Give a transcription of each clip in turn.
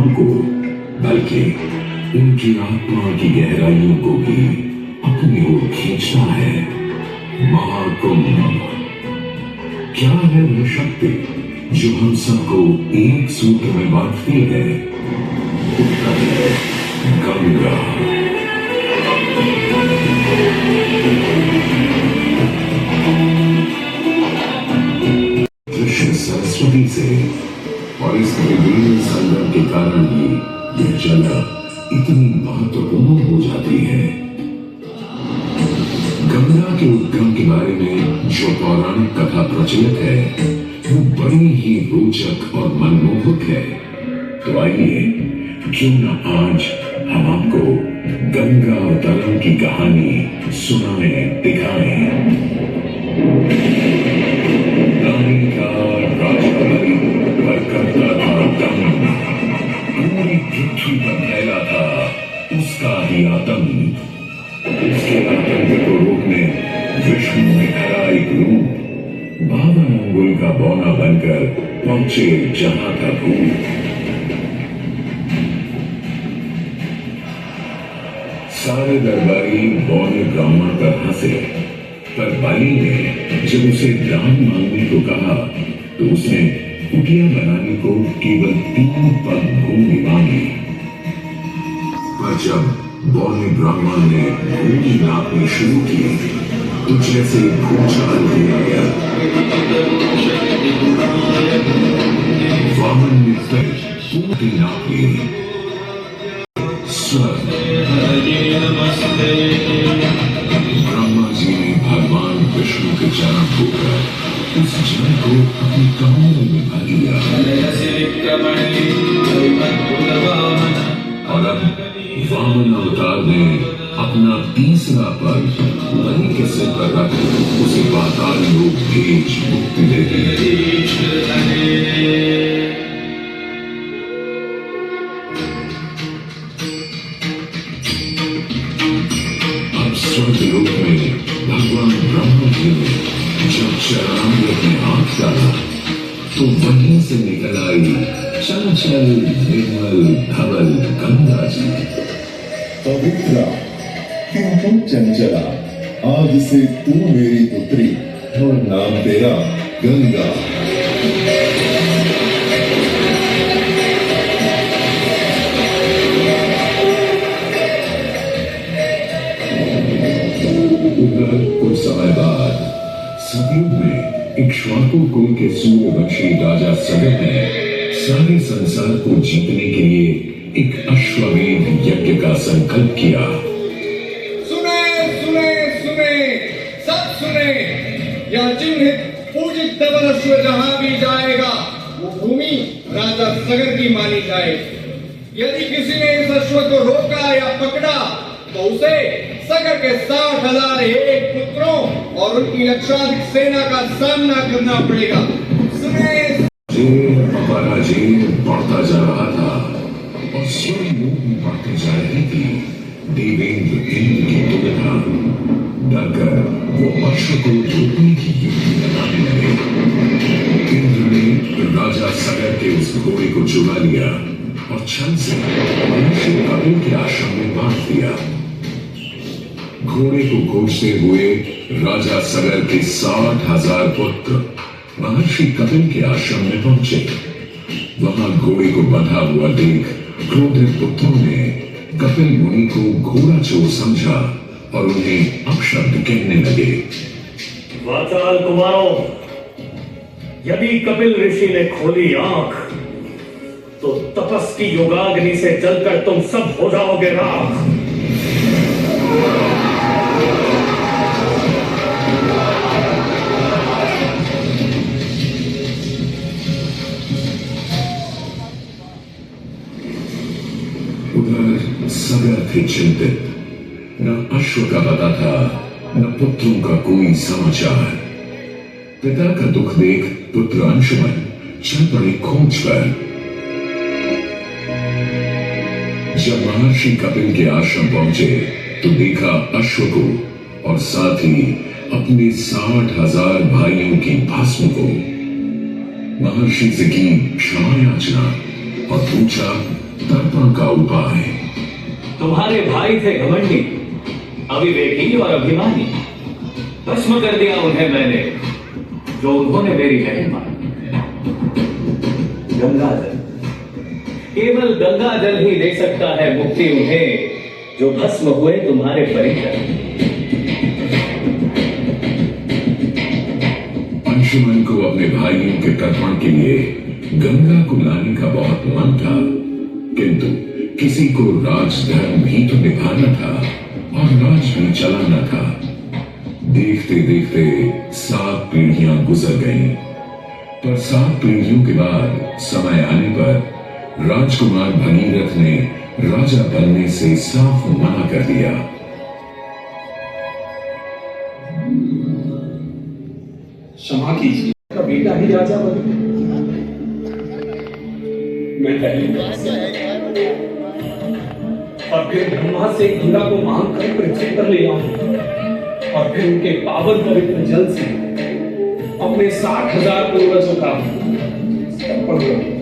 युवाओं को बल्कि उनकी आत्मा की गहराइयों को भी अपनी ओर खींचता है। महाकुंभ क्या है वह शक्ति जो हम सबको एक सूत्र में बांधती है? उत्तर है गंगा। कृष्ण सरस्वती से और इस विभिन्न संगम के कारण ही यह जगह इतनी महत्वपूर्ण हो जाती है। गंगा के उद्गम के बारे में जो पौराणिक कथा प्रचलित है वो बड़ी ही रोचक और मनमोहक है। तो आइए क्यों न आज हम आपको गंगा अवतरण की कहानी सुनाएं, दिखाएं। नारी का राजा बलि पर करता था दम, पूरी पृथ्वी पर फैला था उसका ही आतंक। उसके आतंक को रोकने विष्णु ने धरा एक रूप, 52 अंगुल का बौना बनकर पहुंचे जहां था भूत। सारे दरबारी बौने ब्राह्मण पर हंसे, पर बलि ने जब उसे दान मांगने को कहा तो उसने कुटिया बनाने को केवल 3 पग भूमि मांगी। पर जब बौने ब्राह्मण ने भूमि नापनी शुरू की तो जैसे भूचाल हो गया। वामन ने फिर पूरी नापी। ब्रह्मा जी ने भगवान विष्णु के चरण होकर उस जल को अपनी कमरों में भर लिया और अब वामन अवतार ने अपना तीसरा पग बलि के सिर पर रख उसे पाताल लोक भेज मुक्ति दे दी। अब स्वर्ग लोक में भगवान ब्रह्मा जी ने जब चरणामृत में हाथ डाला तो वहीं से निकल आई चंचल निर्मल धवल गंगा जी। पवित्रा क्यों चंचला, आज से तू मेरी पुत्री और नाम तेरा गंगा। कुछ समय बाद सतयुग में इक्ष्वाकु कुल के सूर्यवंशी राजा सगर ने सारे संसार को जीतने के लिए एक अश्वमेध यज्ञ का संकल्प किया। सुने सुने सुने सब सुने, यह चिन्हित पूजित धवल अश्व जहां भी जाएगा वो भूमि राजा सगर की मानी जाए। यदि किसी ने इस अश्व को रोका या पकड़ा तो उसे सगर के 60,000 एक पुत्रों और उनकी लक्षाधिक सेना का सामना करना पड़ेगा। सुने अपराजेय बढ़ता जा रहा था और स्वयं में बढ़ती जा रही थी। देवेंद्र इंद्र की दुविधा डरकर वो अश्व को रोकने की युक्ति लगाने लगे। इंद्र ने राजा सगर के उस घोड़े को चुरा लिया और छल से मनुष्य कपिल के आश्रम में बांध दिया। घोड़े को खोजते हुए राजा सगर के 60,000 पुत्र महर्षि कपिल के आश्रम में पहुंचे। वहां घोड़े को बंधा हुआ देख क्रोधित पुत्रों ने कपिल मुनि को घोड़ा चोर समझा और उन्हें अपशब्द कहने लगे। वाचाल कुमारों, यदि कपिल ऋषि ने खोली आंख तो तपस की योगाग्नि से जलकर तुम सब हो जाओगे राख। उधर सगर थे चिंतित, न अश्व का पता था न पुत्रों का कोई समाचार। पिता का दुख देख पुत्र अंशुमन चल पड़े खोज पर। जब महर्षि कपिल के आश्रम पहुंचे तो देखा अश्व को और साथ ही अपने 60,000 भाइयों की भस्म को। महर्षि से की क्षमा याचना और पूछा तर्पण का उपाय। तुम्हारे भाई थे घमंडी, अविवेकी और अभिमानी। भस्म कर दिया उन्हें मैंने, जो उन्होंने मेरी नहीं मानी। गंगाजल, केवल गंगाजल ही दे सकता है मुक्ति उन्हें, जो भस्म हुए तुम्हारे परिकर। अंशुमन को अपने भाइयों के तर्पण के लिए गंगा को लाने का बहुत मन था, किंतु किसी को राजधर्म भी तो निभाना था और राज भी चलाना था। देखते देखते 7 पीढ़ियां गुजर गईं, पर 7 पीढ़ियों के बाद समय आने पर राजकुमार भगीरथ ने राजा बनने से साफ मना कर दिया। क्षमा कीजिए, का बेटा ही राजा बने। मैं और फिर ब्रह्मा से गंगा को मांग कर पृथ्वी पर ले आऊं और फिर उनके पावन पवित्र जल से अपने 60,000 पूर्वजों का तर्पण करूं।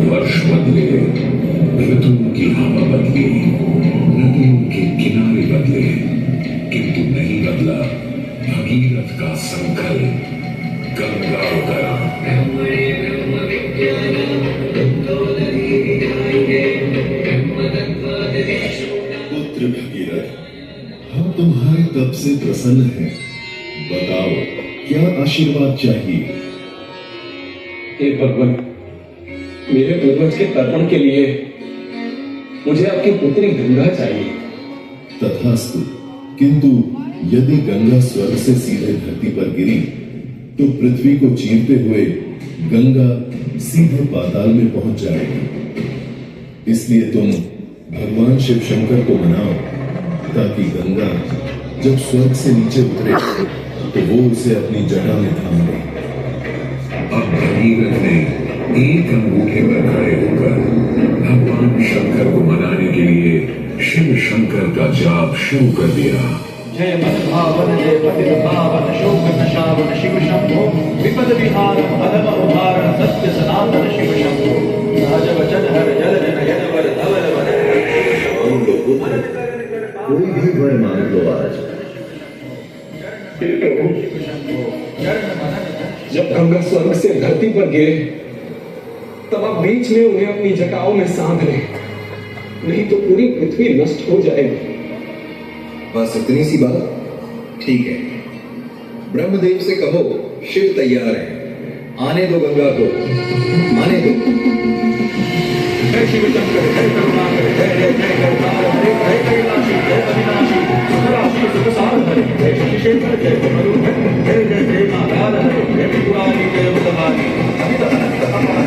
वर्ष बदले, ऋतुओं की हवा बदली, नदियों के किनारे बदले, किंतु नहीं बदला भगीरथ का संकल्प। गंगा उतरा। पुत्र भगीरथ, हम तुम्हारे तप से प्रसन्न हैं। बताओ, क्या आशीर्वाद चाहिए? हे भगवान, मेरे पूर्वज के तर्पण के लिए मुझे आपकी पुत्री गंगा चाहिए। तथास्तु, किंतु यदि गंगा स्वर्ग से सीधे धरती पर गिरी तो पृथ्वी को चीरते हुए गंगा सीधे पाताल में पहुंच जाएगी। इसलिए तुम भगवान शिव शंकर को मनाओ, ताकि गंगा जब स्वर्ग से नीचे उतरे तो वो उसे अपनी जटा में थाम ले। अब भगीरथ ने एक अंगूठे पर खड़े होकर भगवान शंकर को मनाने के लिए शिव शंकर का जाप शुरू कर दिया। जय मन भावन जय पतित पावन शोक नशावन शिव शंभो विपद विहारम अधम उदाहरण सत्य सनातन शिव शंभो सहज वचन हर जल नयन वर धवल वन। पुत्र, कोई भी वर मांग लो आज। जब गंगा स्वर्ग से धरती पर गिरे तब आप बीच में उन्हें अपनी जटाओं में सांध लें, नहीं तो पूरी पृथ्वी नष्ट हो जाएगी। बस इतनी सी बात? ठीक है, ब्रह्मदेव से कहो शिव तैयार है, आने दो गंगा को, आने दो। जय शिव शंकर जय करुणाकर जय जय जय करुणाकर हरे जय कैलाशी जय अविनाशी सुखराशि सुख सागर जय शशिशेखर जय करुण जय जय जय नारायण हरे जय त्रिपुरारी जय उदवारी अमित अनंत अपार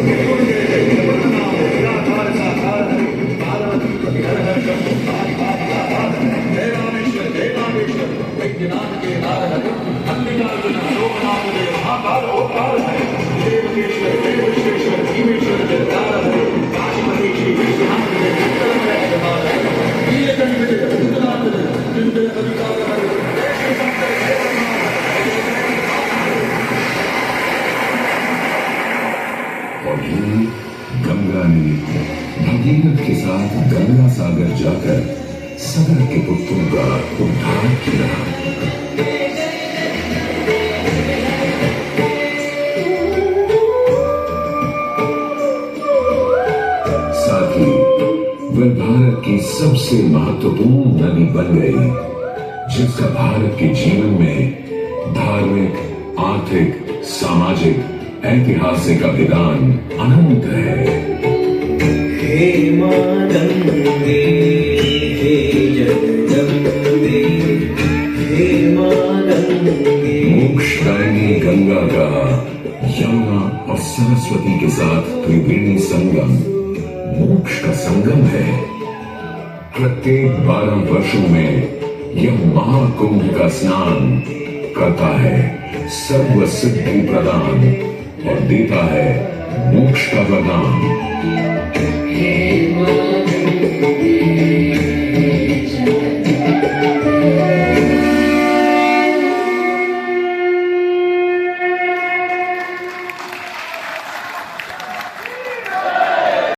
जय जय जय नाम निराकार साकार हरे पार्वती हर हर शंभो पारि पारि आधार जय रामेश्वर वैद्यनाथ के नार हरे अंबिकार्जुन लोकनाथ जय महाकाल ओंकार हरे देवकेश्वर जय विश्वेश्वर भीमेश्वर जय तार हरे काशीपति श्री विश्वनाथ जय विक्रम जय जमाल हरे नीलकंठ जय भूतनाथ जय जिंदे अधिकार हरे जय शिव शंकर जय और यूं गंगा ने भगीरथ के साथ गंगा सागर जाकर सगर के पुत्रों का उद्धार किया। साथ ही वह भारत की सबसे महत्वपूर्ण नदी बन गई, जिसका भारत के जीवन में धार्मिक, आर्थिक, सामाजिक, ऐतिहासिक अभिदान अनंत है। हे मां गंगे हे जगदम्बे हे मां गंगे। मोक्षदायिनी गंगा का यमुना और सरस्वती के साथ त्रिवेणी संगम मोक्ष का संगम है। प्रत्येक 12 वर्षों में यह महाकुंभ का स्नान करता है सर्व सिद्धि प्रदान और देता है मोक्ष का वरदान।